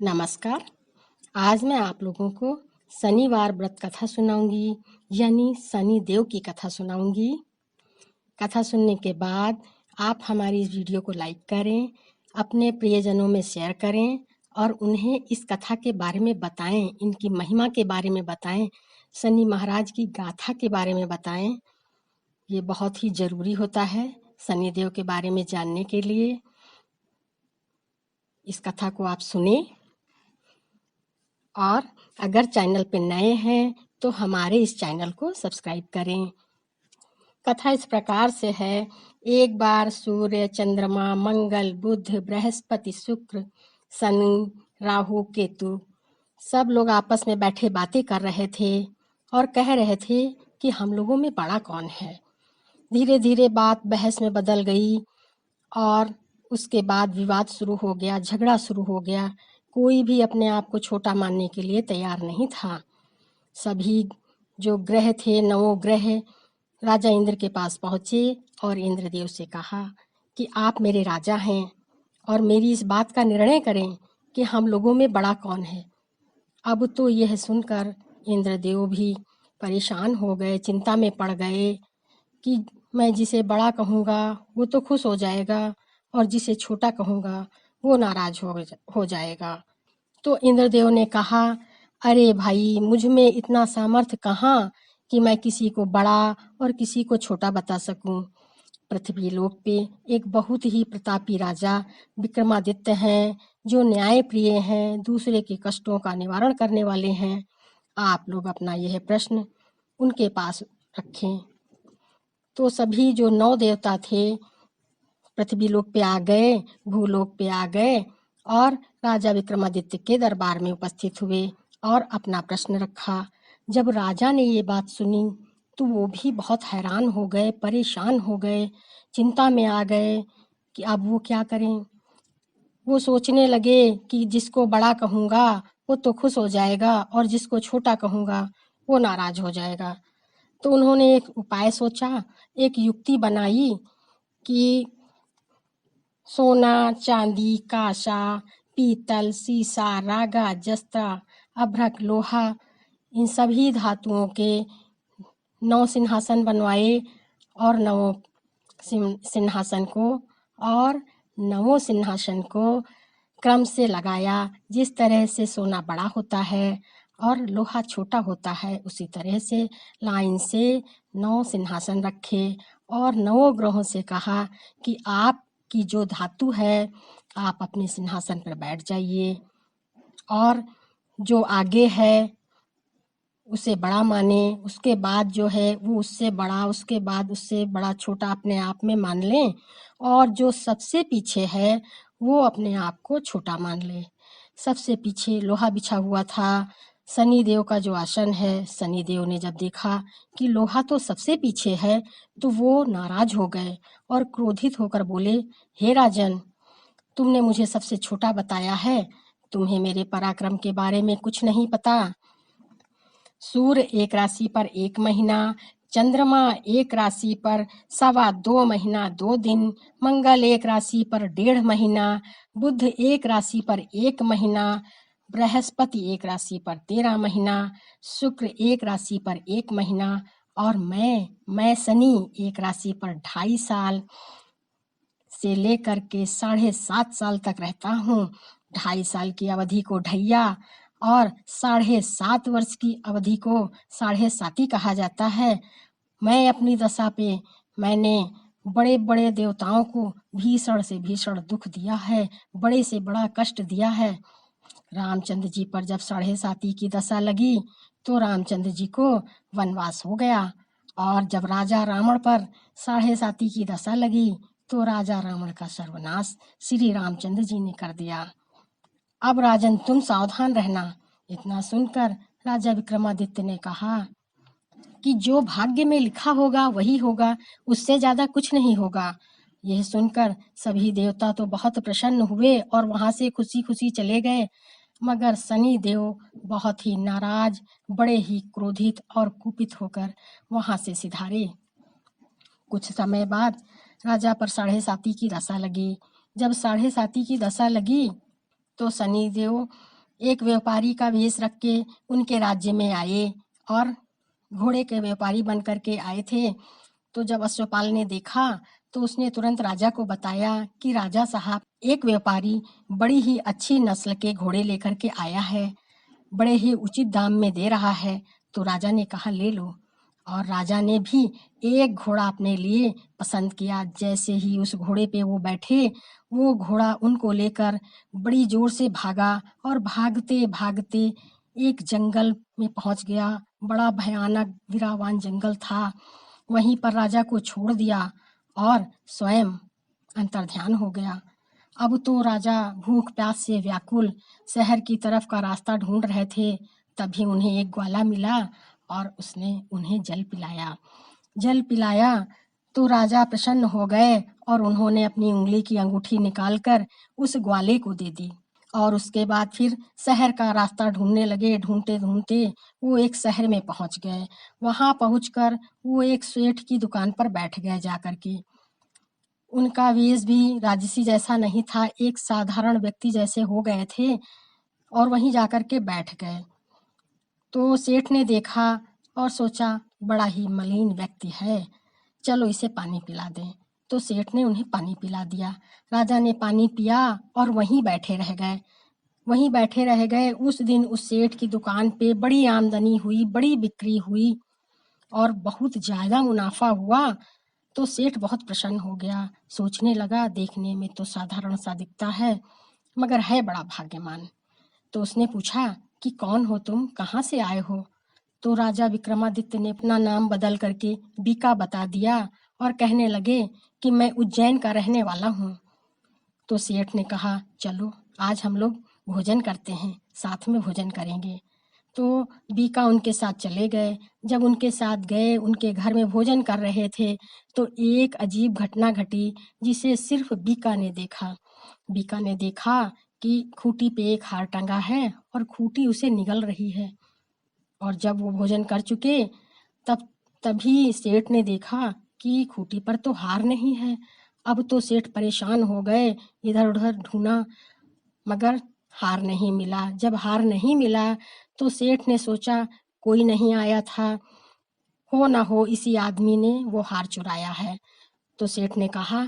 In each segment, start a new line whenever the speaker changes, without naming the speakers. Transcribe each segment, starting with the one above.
नमस्कार। आज मैं आप लोगों को शनिवार व्रत कथा सुनाऊंगी, यानी शनि देव की कथा सुनाऊंगी। कथा सुनने के बाद आप हमारी इस वीडियो को लाइक करें, अपने प्रियजनों में शेयर करें और उन्हें इस कथा के बारे में बताएं, इनकी महिमा के बारे में बताएं, शनि महाराज की गाथा के बारे में बताएं। ये बहुत ही ज़रूरी होता है शनि देव के बारे में जानने के लिए। इस कथा को आप सुने और अगर चैनल पे नए हैं तो हमारे इस चैनल को सब्सक्राइब करें। कथा इस प्रकार से है। एक बार सूर्य, चंद्रमा, मंगल, बुध, बृहस्पति, शुक्र, शनि, राहु, केतु सब लोग आपस में बैठे बातें कर रहे थे और कह रहे थे कि हम लोगों में बड़ा कौन है। धीरे धीरे बात बहस में बदल गई और उसके बाद विवाद शुरू हो गया, झगड़ा शुरू हो गया। कोई भी अपने आप को छोटा मानने के लिए तैयार नहीं था। सभी जो ग्रह थे, नवों ग्रह राजा इंद्र के पास पहुँचे और इंद्रदेव से कहा कि आप मेरे राजा हैं और मेरी इस बात का निर्णय करें कि हम लोगों में बड़ा कौन है। अब तो यह सुनकर इंद्रदेव भी परेशान हो गए, चिंता में पड़ गए कि मैं जिसे बड़ा कहूँगा वो तो खुश हो जाएगा और जिसे छोटा कहूँगा वो नाराज हो जाएगा। तो इंद्रदेव ने कहा, अरे भाई, मुझ में इतना सामर्थ्य कहाँ कि मैं किसी को बड़ा और किसी को छोटा बता सकूं। पृथ्वी लोक पे एक बहुत ही प्रतापी राजा विक्रमादित्य हैं, जो न्याय प्रिय हैं, दूसरे के कष्टों का निवारण करने वाले हैं। आप लोग अपना यह प्रश्न उनके पास रखें। तो सभी जो 9 देवता थे पृथ्वी लोक पे आ गए, भूलोक पे आ गए और राजा विक्रमादित्य के दरबार में उपस्थित हुए और अपना प्रश्न रखा। जब राजा ने ये बात सुनी तो वो भी बहुत हैरान हो गए, परेशान हो गए, चिंता में आ गए कि अब वो क्या करें। वो सोचने लगे कि जिसको बड़ा कहूँगा वो तो खुश हो जाएगा और जिसको छोटा कहूँगा वो नाराज हो जाएगा। तो उन्होंने एक उपाय सोचा, एक युक्ति बनाई कि सोना, चांदी, कांसा, पीतल, सीसा, रागा, जस्ता, अभ्रक, लोहा, इन सभी धातुओं के 9 सिंहासन बनवाए और 9 सिंहासन को और 9 सिंहासन को क्रम से लगाया। जिस तरह से सोना बड़ा होता है और लोहा छोटा होता है, उसी तरह से लाइन से 9 सिंहासन रखे और 9 ग्रहों से कहा कि आप की जो धातु है आप अपने सिंहासन पर बैठ जाइए और जो आगे है उसे बड़ा माने, उसके बाद जो है वो उससे बड़ा, उसके बाद उससे बड़ा, छोटा अपने आप में मान लें और जो सबसे पीछे है वो अपने आप को छोटा मान ले। सबसे पीछे लोहा बिछा हुआ था। शनि देव का जो आसन है, शनि देव ने जब देखा कि लोहा तो सबसे पीछे है तो वो नाराज हो गए और क्रोधित होकर बोले, हे राजन, तुमने मुझे सबसे छोटा बताया है, तुम्हें मेरे पराक्रम के बारे में कुछ नहीं पता। सूर्य एक राशि पर 1 महीना, चंद्रमा एक राशि पर 2.25 महीना 2 दिन, मंगल एक राशि पर 1.5 महीना, बुध एक राशि पर 1 महीना, बृहस्पति एक राशि पर 13 महीना, शुक्र एक राशि पर 1 महीना और मैं शनि एक राशि पर 2.5 साल से लेकर के 7.5 साल तक रहता हूँ। 2.5 साल की अवधि को ढैया और 7.5 वर्ष की अवधि को 7.5 कहा जाता है। मैं अपनी दशा पे मैंने बड़े बड़े देवताओं को भीषण से भीषण दुख दिया है, बड़े से बड़ा कष्ट दिया है। रामचंद्र जी पर जब 7.5 की दशा लगी तो रामचंद्र जी को वनवास हो गया और जब राजा रावण पर 7.5 की दशा लगी तो राजा रावण का सर्वनाश श्री रामचंद्र जी ने कर दिया। अब राजन तुम सावधान रहना। इतना सुनकर राजा विक्रमादित्य ने कहा कि जो भाग्य में लिखा होगा वही होगा, उससे ज्यादा कुछ नहीं होगा। यह सुनकर सभी देवता तो बहुत प्रसन्न हुए और वहां से खुशी खुशी चले गए, मगर शनि देव बहुत ही नाराज, बड़े ही क्रोधित और कुपित होकर वहां से सिधारे। कुछ समय बाद राजा पर 7.5 की दशा लगी। जब 7.5 की दशा लगी तो शनिदेव एक व्यापारी का वेश रख के उनके राज्य में आए और घोड़े के व्यापारी बन करके आए थे। तो जब अश्वपाल ने देखा तो उसने तुरंत राजा को बताया कि राजा साहब, एक व्यापारी बड़ी ही अच्छी नस्ल के घोड़े लेकर के आया है, बड़े ही उचित दाम में दे रहा है। तो राजा ने कहा ले लो, और राजा ने भी एक घोड़ा अपने लिए पसंद किया। जैसे ही उस घोड़े पे वो बैठे, वो घोड़ा उनको लेकर बड़ी जोर से भागा और भागते भागते एक जंगल में पहुंच गया। बड़ा भयानक गिरावान जंगल था। वहीं पर राजा को छोड़ दिया और स्वयं अंतर्ध्यान हो गया। अब तो राजा भूख प्यास से व्याकुल शहर की तरफ का रास्ता ढूंढ रहे थे। तभी उन्हें एक ग्वाला मिला और उसने उन्हें जल पिलाया। जल पिलाया तो राजा प्रसन्न हो गए और उन्होंने अपनी उंगली की अंगूठी निकालकर उस ग्वाले को दे दी। और उसके बाद फिर शहर का रास्ता ढूंढने लगे। ढूंढते ढूंढते वो एक शहर में पहुंच गए। वहां पहुंचकर वो एक सेठ की दुकान पर बैठ गए जाकर के। उनका वेश भी राजसी जैसा नहीं था, एक साधारण व्यक्ति जैसे हो गए थे और वहीं जाकर के बैठ गए। तो सेठ ने देखा और सोचा बड़ा ही मलिन व्यक्ति है, चलो इसे पानी पिला दें। तो सेठ ने उन्हें पानी पिला दिया। राजा ने पानी पिया और वहीं बैठे रह गए। वहीं बैठे रह गए। उस दिन उस सेठ की दुकान पे बड़ी आमदनी हुई, बड़ी बिक्री हुई और बहुत ज़्यादा मुनाफा हुआ। तो सेठ बहुत प्रसन्न हो गया। सोचने लगा देखने में तो साधारण सा दिखता है, मगर है बड़ा भाग्यवान। तो उसने पूछा कि कौन हो तुम, कहाँ से आए हो? तो राजा विक्रमादित्य ने अपना नाम बदल करके बीका बता दिया और कहने लगे कि मैं उज्जैन का रहने वाला हूँ। तो सेठ ने कहा चलो आज हम लोग भोजन करते हैं, साथ में भोजन करेंगे। तो बीका उनके साथ चले गए। जब उनके साथ गए, उनके घर में भोजन कर रहे थे, तो एक अजीब घटना घटी जिसे सिर्फ बीका ने देखा। बीका ने देखा कि खूंटी पे एक हार टंगा है और खूंटी उसे निगल रही है। और जब वो भोजन कर चुके, तभी सेठ ने देखा कि खूंटी पर तो हार नहीं है। अब तो सेठ परेशान हो गए, इधर उधर ढूंढा मगर हार नहीं मिला। जब हार नहीं मिला तो सेठ ने सोचा कोई नहीं आया था, हो ना हो इसी आदमी ने वो हार चुराया है। तो सेठ ने कहा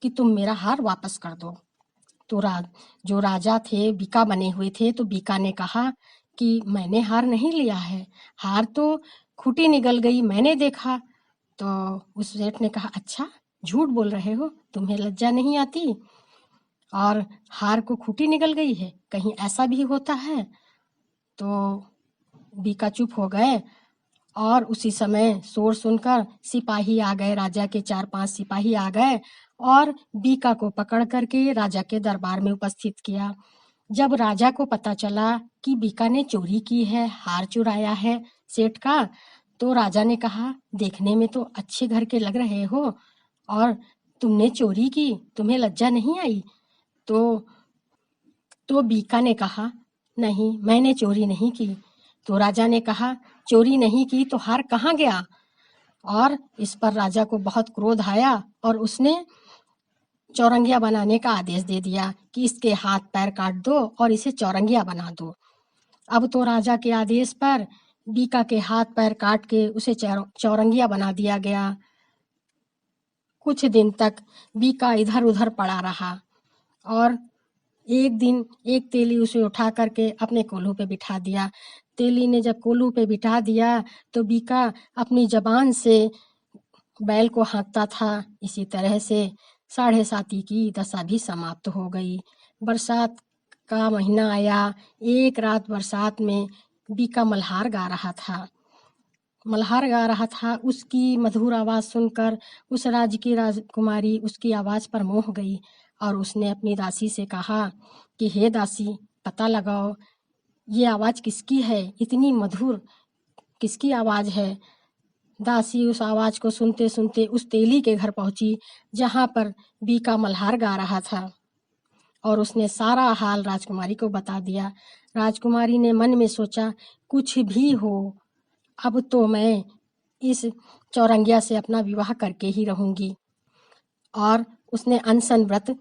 कि तुम मेरा हार वापस कर दो। तो जो राजा थे, बीका बने हुए थे, तो बीका ने कहा कि मैंने हार नहीं लिया है, हार तो खूंटी निगल गई, मैंने देखा। तो उस सेठ ने कहा अच्छा, झूठ बोल रहे हो, तुम्हें लज्जा नहीं आती? और हार को खूंटी निगल गई है, कहीं ऐसा भी होता है? तो बीका चुप हो गए। और उसी समय शोर सुनकर सिपाही आ गए। राजा के 4-5 सिपाही आ गए और बीका को पकड़ करके राजा के दरबार में उपस्थित किया। जब राजा को पता चला कि बीका ने चोरी की है, हार चुराया है सेठ का, तो राजा ने कहा देखने में तो अच्छे घर के लग रहे हो और तुमने चोरी की, तुम्हें लज्जा नहीं आई? तो बीका ने कहा नहीं, मैंने चोरी नहीं की। तो राजा ने कहा चोरी नहीं की तो हार कहाँ गया? और इस पर राजा को बहुत क्रोध आया और उसने चौरंगिया बनाने का आदेश दे दिया कि इसके हाथ पैर काट दो और इसे चौरंगिया बना दो। अब तो राजा के आदेश पर बीका के हाथ पैर काट के उसे चौरंगिया बना दिया गया। कुछ दिन तक बीका इधर उधर पड़ा रहा और एक दिन एक तेली उसे उठा करके अपने कोल्हू पे बिठा दिया। तेली ने जब कोल्हू पे बिठा दिया तो बीका अपनी जबान से बैल को हाँकता था। इसी तरह से 7.5 की दशा भी समाप्त हो गई। बरसात का महीना आया। एक रात बरसात में बीका मल्हार गा रहा था। मल्हार गा रहा था, उसकी मधुर आवाज़ सुनकर उस राज्य की राजकुमारी उसकी आवाज़ पर मोह गई और उसने अपनी दासी से कहा कि हे दासी, पता लगाओ ये आवाज़ किसकी है, इतनी मधुर किसकी आवाज़ है? दासी उस आवाज़ को सुनते सुनते उस तेली के घर पहुंची जहां पर बीका मल्हार गा रहा था और उसने सारा हाल राजकुमारी को बता दिया। राजकुमारी ने मन में सोचा कुछ भी हो, अब तो मैं इस चौरंगिया से अपना विवाह करके ही रहूंगी। और उसने अनशन व्रत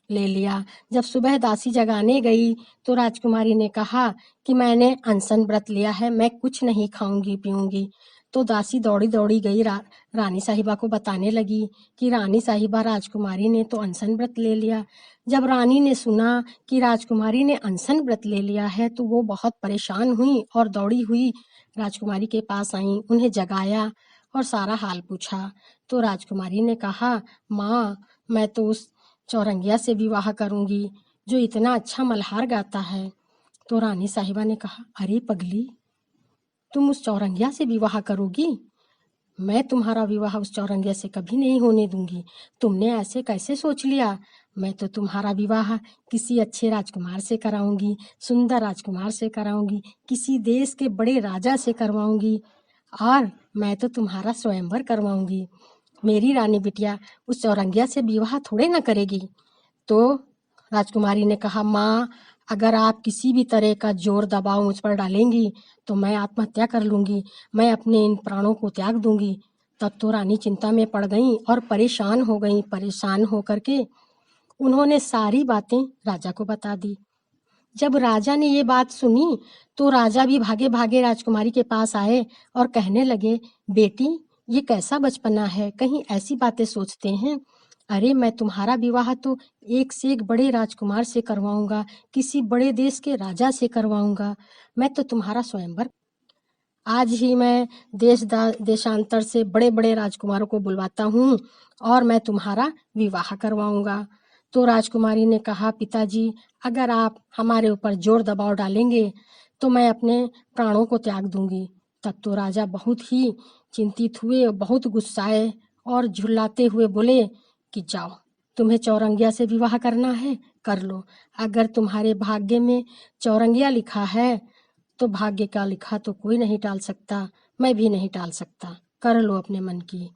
ले लिया। जब सुबह दासी जगाने गई तो राजकुमारी ने कहा कि मैंने अनशन व्रत लिया है, मैं कुछ नहीं खाऊंगी पीऊंगी। तो दासी दौड़ी दौड़ी गई रानी साहिबा को बताने लगी कि रानी साहिबा, राजकुमारी ने तो अनशन व्रत ले लिया। जब रानी ने सुना कि राजकुमारी ने अनशन व्रत ले लिया है तो वो बहुत परेशान हुई और दौड़ी हुई राजकुमारी के पास आई, उन्हें जगाया और सारा हाल पूछा। तो राजकुमारी ने कहा, माँ, मैं तो उस चौरंगिया से विवाह करूंगी जो इतना अच्छा मल्हार गाता है। तो रानी साहिबा ने कहा, अरे पगली, तुम उस चौरंगिया से विवाह करोगी? मैं तुम्हारा विवाह उस चौरंगिया से कभी नहीं होने दूंगी। तुमने ऐसे कैसे सोच लिया? मैं तो तुम्हारा विवाह किसी अच्छे राजकुमार से कराऊंगी, सुंदर राजकुमार से कराऊंगी, किसी देश के बड़े राजा से करवाऊंगी और मैं तो तुम्हारा स्वयंवर करवाऊंगी। मेरी रानी बिटिया उस चौरंगिया से विवाह थोड़े ना करेगी। तो राजकुमारी ने कहा, माँ, अगर आप किसी भी तरह का जोर दबाव मुझ पर डालेंगी तो मैं आत्महत्या कर लूंगी, मैं अपने इन प्राणों को त्याग दूंगी। तब तो रानी चिंता में पड़ गईं और परेशान हो गईं। परेशान होकर के उन्होंने सारी बातें राजा को बता दी। जब राजा ने ये बात सुनी तो राजा भी भागे भागे राजकुमारी के पास आए और कहने लगे, बेटी, ये कैसा बचपना है, कहीं ऐसी बातें सोचते हैं? अरे, मैं तुम्हारा विवाह तो एक से एक बड़े राजकुमार से करवाऊंगा, किसी बड़े देश के राजा से करवाऊंगा। मैं तो तुम्हारा स्वयंवर आज ही मैं देशांतर से बड़े बड़े राजकुमारों को बुलवाता हूँ और मैं तुम्हारा विवाह करवाऊंगा। तो राजकुमारी ने कहा, पिताजी, अगर आप हमारे ऊपर जोर दबाव डालेंगे तो मैं अपने प्राणों को त्याग दूंगी। तब तो राजा बहुत ही चिंतित हुए, बहुत गुस्साए और झुल्लाते हुए बोले कि जाओ, तुम्हें चौरंगिया से विवाह करना है, कर लो। अगर तुम्हारे भाग्य में चौरंगिया लिखा है तो भाग्य का लिखा तो कोई नहीं टाल सकता, मैं भी नहीं टाल सकता, कर लो अपने मन की।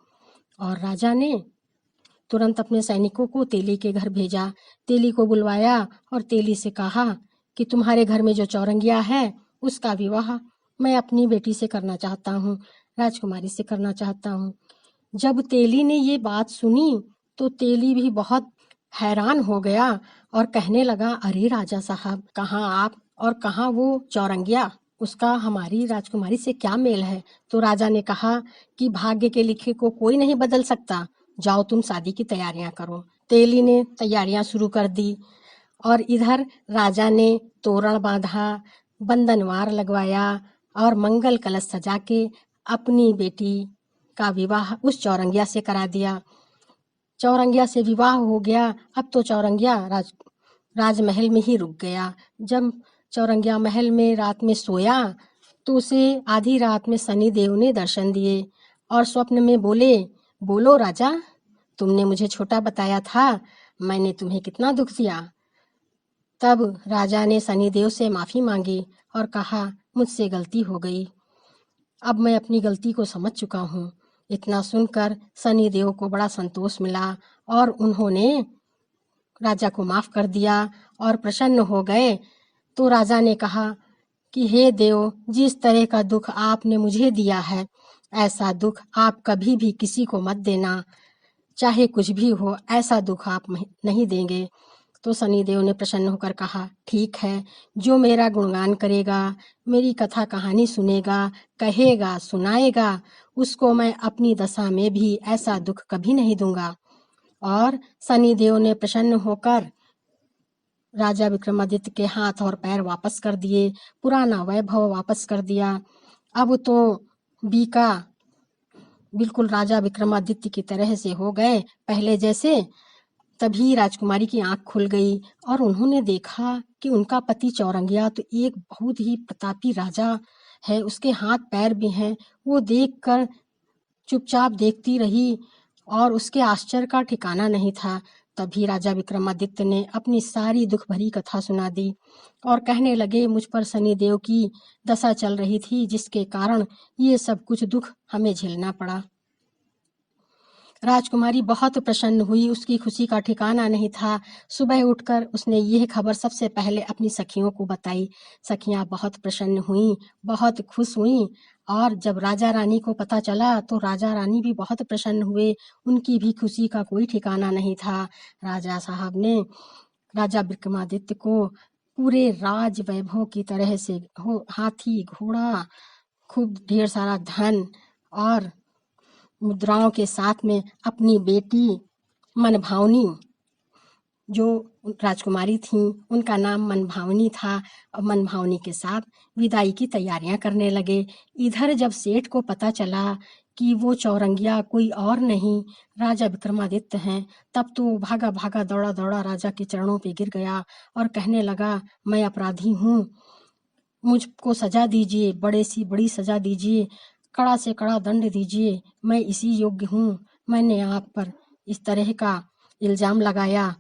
और राजा ने तुरंत अपने सैनिकों को तेली के घर भेजा। तेली को बुलवाया और तेली से कहा कि तुम्हारे घर में जो चौरंगिया है उसका विवाह मैं अपनी बेटी से करना चाहता हूँ, राजकुमारी से करना चाहता हूँ। जब तेली ने ये बात सुनी तो तेली भी बहुत हैरान हो गया और कहने लगा, अरे राजा साहब, कहाँ आप और कहाँ वो चौरंगिया, उसका हमारी राजकुमारी से क्या मेल है? तो राजा ने कहा कि भाग्य के लिखे को कोई नहीं बदल सकता, जाओ तुम शादी की तैयारियां करो। तेली ने तैयारियां शुरू कर दी और इधर राजा ने तोरण बांधा, बंधनवार लगवाया और मंगल कलश सजा के अपनी बेटी का विवाह उस चौरंगिया से करा दिया। चौरंगिया से विवाह हो गया। अब तो चौरंगिया राजमहल में ही रुक गया। जब चौरंगिया महल में रात में सोया तो उसे आधी रात में शनि देव ने दर्शन दिए और स्वप्न में बोले, बोलो राजा, तुमने मुझे छोटा बताया था, मैंने तुम्हें कितना दुख दिया। तब राजा ने शनिदेव से माफी मांगी और कहा, मुझसे गलती हो गई, अब मैं अपनी गलती को समझ चुका हूँ। इतना सुनकर शनिदेव को बड़ा संतोष मिला और उन्होंने राजा को माफ कर दिया और प्रसन्न हो गए। तो राजा ने कहा कि हे देव, जिस तरह का दुख आपने मुझे दिया है, ऐसा दुख आप कभी भी किसी को मत देना, चाहे कुछ भी हो, ऐसा दुख आप नहीं देंगे। तो शनिदेव ने प्रसन्न होकर कहा, ठीक है, जो मेरा गुणगान करेगा, मेरी कथा कहानी सुनेगा, कहेगा, सुनाएगा, उसको मैं अपनी दशा में भी ऐसा दुख कभी नहीं दूंगा। और शनिदेव ने प्रसन्न होकर राजा विक्रमादित्य के हाथ और पैर वापस कर दिए, पुराना वैभव वापस कर दिया। अब तो बीका बिल्कुल राजा विक्रमादित्य की तरह से हो गए, पहले जैसे। तभी राजकुमारी की आंख खुल गई और उन्होंने देखा कि उनका पति चौरंगिया तो एक बहुत ही प्रतापी राजा है, उसके हाथ पैर भी हैं। वो देखकर चुपचाप देखती रही और उसके आश्चर्य का ठिकाना नहीं था। तभी राजा विक्रमादित्य ने अपनी सारी दुख भरी कथा सुना दी और कहने लगे, मुझ पर शनिदेव की दशा चल रही थी जिसके कारण ये सब कुछ दुख हमें झेलना पड़ा। राजकुमारी बहुत प्रसन्न हुई, उसकी खुशी का ठिकाना नहीं था। सुबह उठकर उसने यह खबर सबसे पहले अपनी सखियों को बताई। सखियां बहुत प्रसन्न हुईं, बहुत खुश हुईं, और जब राजा रानी को पता चला तो राजा रानी भी बहुत प्रसन्न हुए। उनकी भी खुशी का कोई ठिकाना नहीं था। राजा साहब ने राजा विक्रमादित्य को पूरे राज वैभव की तरह से हाथी, घोड़ा, खूब ढेर सारा धन और मुद्राओं के साथ में अपनी बेटी मनभावनी, जो राजकुमारी थी, उनका नाम मनभावनी था, और मनभावनी के साथ विदाई की तैयारियां करने लगे। इधर जब सेठ को पता चला कि वो चौरंगिया कोई और नहीं, राजा विक्रमादित्य हैं, तब तो भागा भागा दौड़ा दौड़ा राजा के चरणों पे गिर गया और कहने लगा, मैं अपराधी हूँ, मुझको सजा दीजिए, बड़ी सजा दीजिए, कड़ा से कड़ा दंड दीजिए, मैं इसी योग्य हूँ, मैंने आप पर इस तरह का इल्जाम लगाया,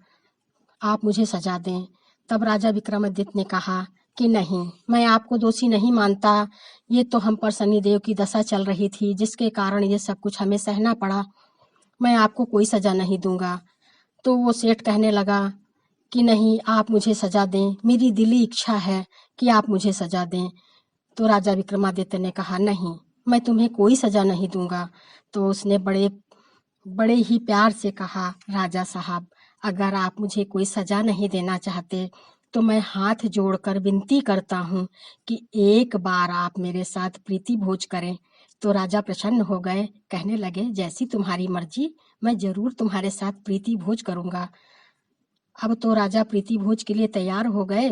आप मुझे सजा दें। तब राजा विक्रमादित्य ने कहा कि नहीं, मैं आपको दोषी नहीं मानता, ये तो हम पर शनिदेव की दशा चल रही थी, जिसके कारण ये सब कुछ हमें सहना पड़ा, मैं आपको कोई सजा नहीं दूंगा। तो वो सेठ कहने लगा कि नहीं, आप मुझे सजा दें, मेरी दिली इच्छा है कि आप मुझे सजा दें। तो राजा विक्रमादित्य ने कहा, नहीं, मैं तुम्हें कोई सजा नहीं दूंगा। तो उसने बड़े बड़े ही प्यार से कहा, राजा साहब, अगर आप मुझे कोई सजा नहीं देना चाहते तो मैं हाथ जोड़कर विनती करता हूँ कि एक बार आप मेरे साथ प्रीति भोज करें। तो राजा प्रसन्न हो गए, कहने लगे, जैसी तुम्हारी मर्जी, मैं जरूर तुम्हारे साथ प्रीति भोज करूंगा। अब तो राजा प्रीति भोज के लिए तैयार हो गए।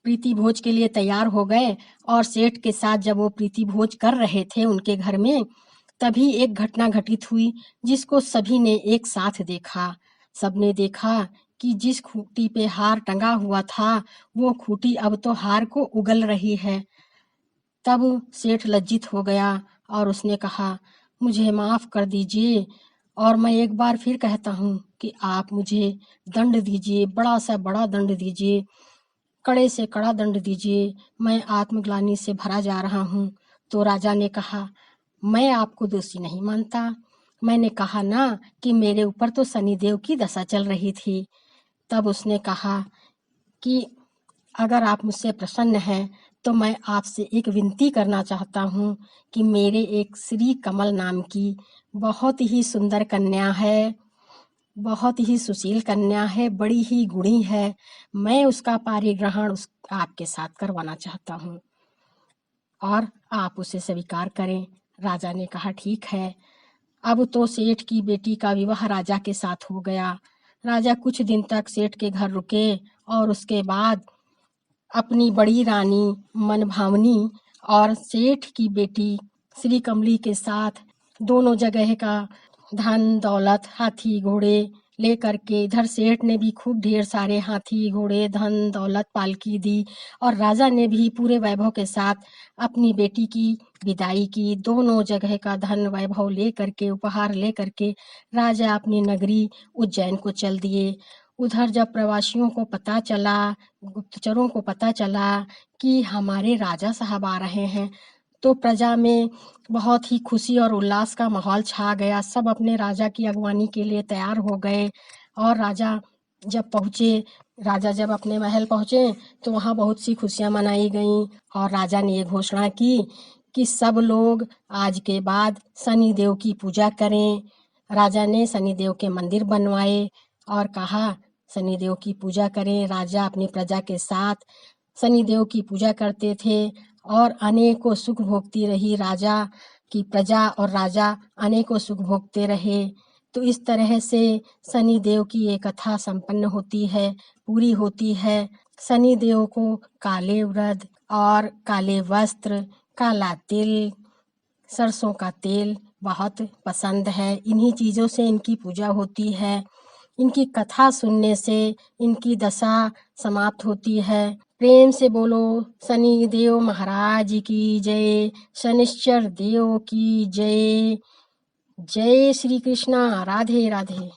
प्रीति भोज के लिए तैयार हो गए और सेठ के साथ जब वो प्रीति भोज कर रहे थे उनके घर में, तभी एक घटना घटित हुई जिसको सभी ने एक साथ देखा। सबने देखा कि जिस खूंटी पे हार टंगा हुआ था, वो खूंटी अब तो हार को उगल रही है। तब सेठ लज्जित हो गया और उसने कहा, मुझे माफ कर दीजिए, और मैं एक बार फिर कहता हूँ कि आप मुझे दंड दीजिए, बड़ा सा बड़ा दंड दीजिए, कड़े से कड़ा दंड दीजिए, मैं आत्मग्लानि से भरा जा रहा हूँ। तो राजा ने कहा, मैं आपको दोषी नहीं मानता, मैंने कहा ना कि मेरे ऊपर तो शनिदेव की दशा चल रही थी। तब उसने कहा कि अगर आप मुझसे प्रसन्न हैं तो मैं आपसे एक विनती करना चाहता हूँ कि मेरे एक श्री कमल नाम की बहुत ही सुंदर कन्या है, बहुत ही सुशील कन्या है, बड़ी ही गुणी है, मैं उसका पारिग्रहण आपके साथ करवाना चाहता हूँ और आप उसे स्वीकार करें। राजा ने कहा, ठीक है। अब तो सेठ की बेटी का विवाह राजा के साथ हो गया। राजा कुछ दिन तक सेठ के घर रुके और उसके बाद अपनी बड़ी रानी मनभावनी और सेठ की बेटी श्री कमली के साथ दोनों जगह का धन दौलत, हाथी घोड़े लेकर के, इधर सेठ ने भी खूब ढेर सारे हाथी घोड़े, धन दौलत, पालकी दी, और राजा ने भी पूरे वैभव के साथ अपनी बेटी की विदाई की। दोनों जगह का धन वैभव ले करके, उपहार ले करके राजा अपनी नगरी उज्जैन को चल दिए। उधर जब प्रवासियों को पता चला, गुप्तचरों को पता चला कि हमारे राजा साहब आ रहे हैं, तो प्रजा में बहुत ही खुशी और उल्लास का माहौल छा गया। सब अपने राजा की अगवानी के लिए तैयार हो गए और राजा जब अपने महल पहुंचे तो वहाँ बहुत सी खुशियां मनाई गईं और राजा ने ये घोषणा की कि सब लोग आज के बाद शनिदेव की पूजा करें। राजा ने शनिदेव के मंदिर बनवाए और कहा, शनिदेव की पूजा करें। राजा अपनी प्रजा के साथ शनिदेव की पूजा करते थे और अनेकों सुख भोगती रही राजा की प्रजा, और राजा अनेकों सुख भोगते रहे। तो इस तरह से शनिदेव की ये कथा संपन्न होती है, पूरी होती है। शनिदेव को काले व्रत और काले वस्त्र, काला तिल, सरसों का तेल बहुत पसंद है। इन्हीं चीज़ों से इनकी पूजा होती है। इनकी कथा सुनने से इनकी दशा समाप्त होती है। प्रेम से बोलो शनि देव महाराज की जय, शनिश्चर देव की जय। जय श्री कृष्णा। राधे राधे।